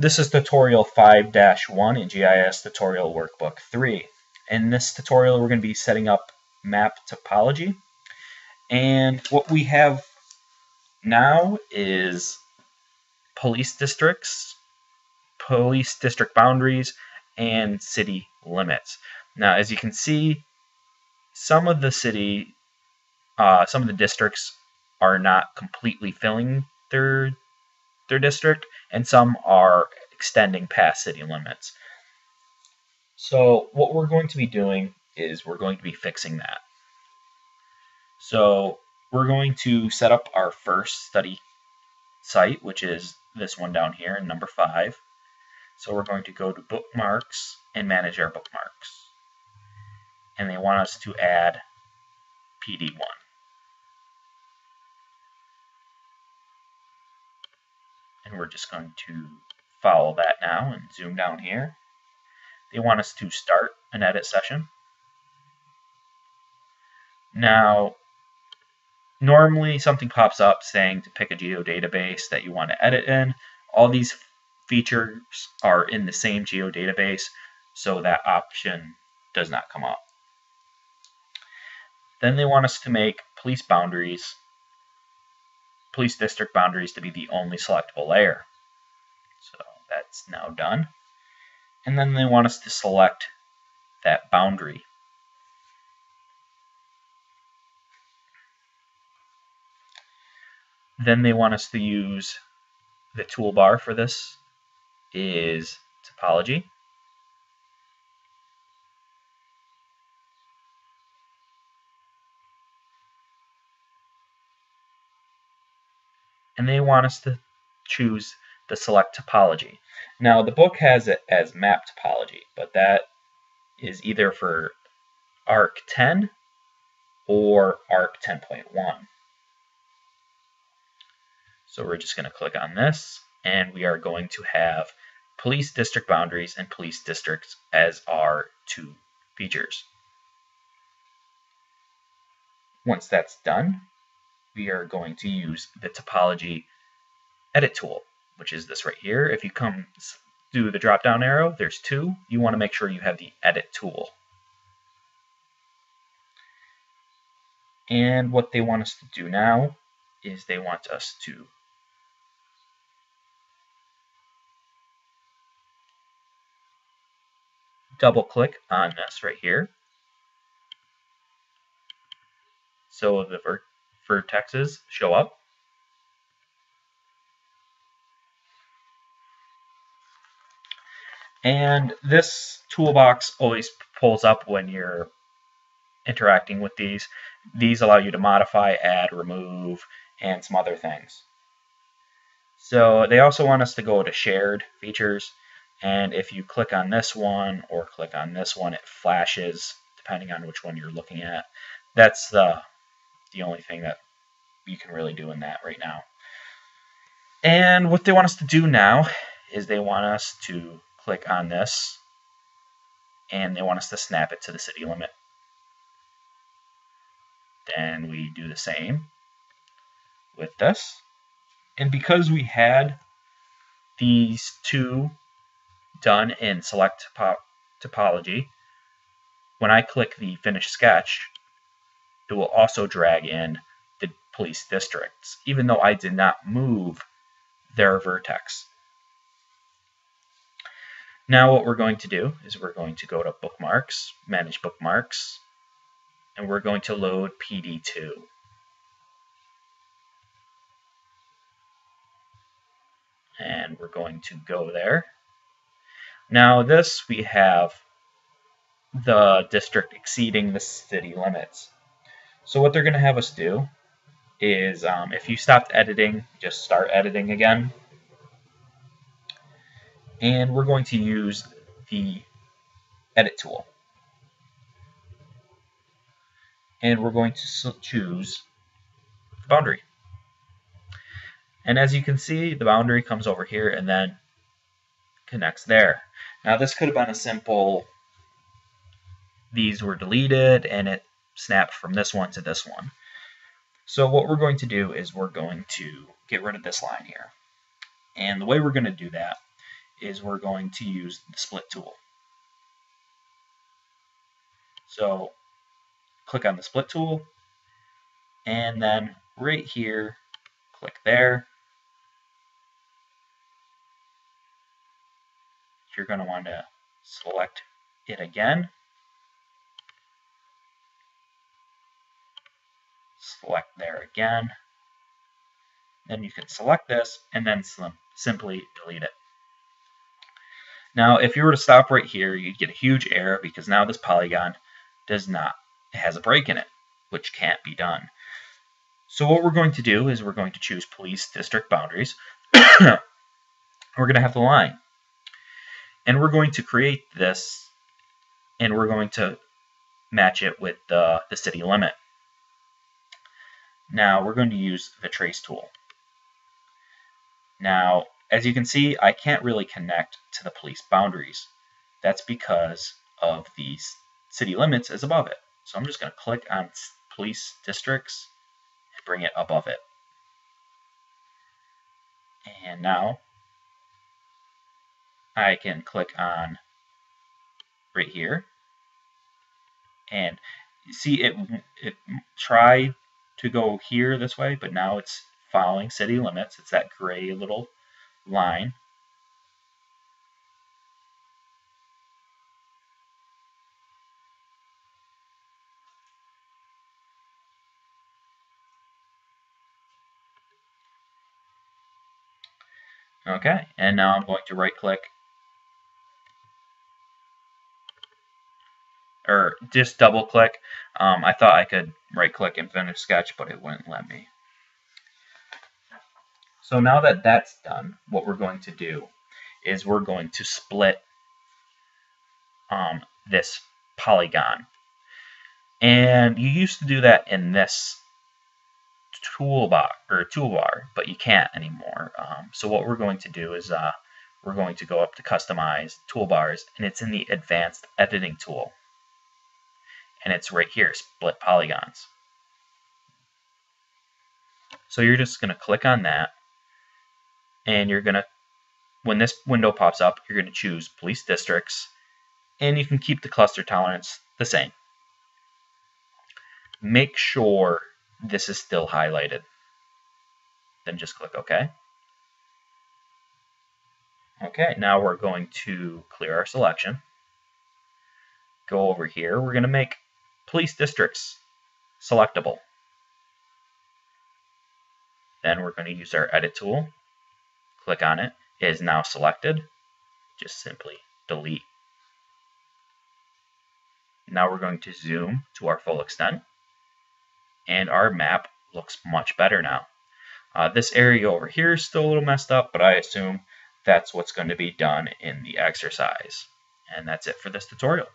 This is tutorial 5-1 in GIS Tutorial Workbook 3. In this tutorial, we're going to be setting up map topology. And what we have now is police districts, police district boundaries, and city limits. Now, as you can see, some of the districts are not completely filling their district, and some are extending past city limits. So what we're going to be doing is we're going to be fixing that. So we're going to set up our first study site, which is this one down here, number 5. So we're going to go to bookmarks and manage our bookmarks. And they want us to add PD1. And we're just going to follow that now and zoom down here. They want us to start an edit session. Now, normally something pops up saying to pick a geodatabase that you want to edit in. All these features are in the same geodatabase, so that option does not come up. Then they want us to make police district boundaries to be the only selectable layer. So that's now done. And then they want us to select that boundary. Then they want us to use the toolbar for this is topology. And they want us to choose the select topology. Now the book has it as map topology, but that is either for ARC 10 or ARC 10.1. So we're just going to click on this, and we are going to have police district boundaries and police districts as our two features. Once that's done, we are going to use the topology edit tool, which is this right here. If you come do the drop down arrow, there's 2. You want to make sure you have the edit tool. And what they want us to do now is they want us to double click on this right here. So the vertexes show up. And this toolbox always pulls up when you're interacting with these. These allow you to modify, add, remove, and some other things. So they also want us to go to shared features. And if you click on this one or click on this one, it flashes depending on which one you're looking at. That's the only thing that you can really do in that right now. And what they want us to do now is they want us to click on this, and they want us to snap it to the city limit. Then we do the same with this. And because we had these 2 done in select topology, when I click the finish sketch, it will also drag in the police districts, even though I did not move their vertex. Now what we're going to do is we're going to go to bookmarks, manage bookmarks, and we're going to load PD2. And we're going to go there. Now this, we have the district exceeding the city limits. So what they're going to have us do is if you stopped editing, just start editing again. And we're going to use the edit tool. And we're going to choose the boundary. And as you can see, the boundary comes over here and then connects there. Now this could have been a simple, these were deleted and it snapped from this one to this one. So what we're going to do is we're going to get rid of this line here. And the way we're going to do that is we're going to use the split tool. So click on the split tool, and then right here, click there. You're going to want to select it again. Select there again. Then you can select this and then simply delete it. Now, if you were to stop right here, you'd get a huge error because now this polygon has a break in it, which can't be done. So what we're going to do is we're going to choose police district boundaries. We're going to have the line. And we're going to create this, and we're going to match it with the city limit. Now we're going to use the trace tool. Now, as you can see, I can't really connect to the police boundaries. That's because of the city limits is above it. So I'm just going to click on police districts and bring it above it. And now I can click on right here. And you see it tried to go here this way, but now it's following city limits. It's that gray little line. Okay, and now I'm going to right click, or just double click. I thought I could right click and finish sketch, but it wouldn't let me. So now that that's done, what we're going to do is we're going to split this polygon. And you used to do that in this toolbar, but you can't anymore. So what we're going to do is we're going to go up to Customize Toolbars, and it's in the Advanced Editing tool. And it's right here, Split Polygons. So you're just going to click on that, and you're going to, when this window pops up, you're going to choose Police Districts, and you can keep the cluster tolerance the same. Make sure this is still highlighted. Then just click OK. Okay, now we're going to clear our selection. Go over here. We're going to make police districts selectable. Then we're going to use our edit tool. Click on it. It is now selected. Just simply delete. Now we're going to zoom to our full extent. And our map looks much better now. This area over here is still a little messed up, but I assume that's what's going to be done in the exercise. And that's it for this tutorial.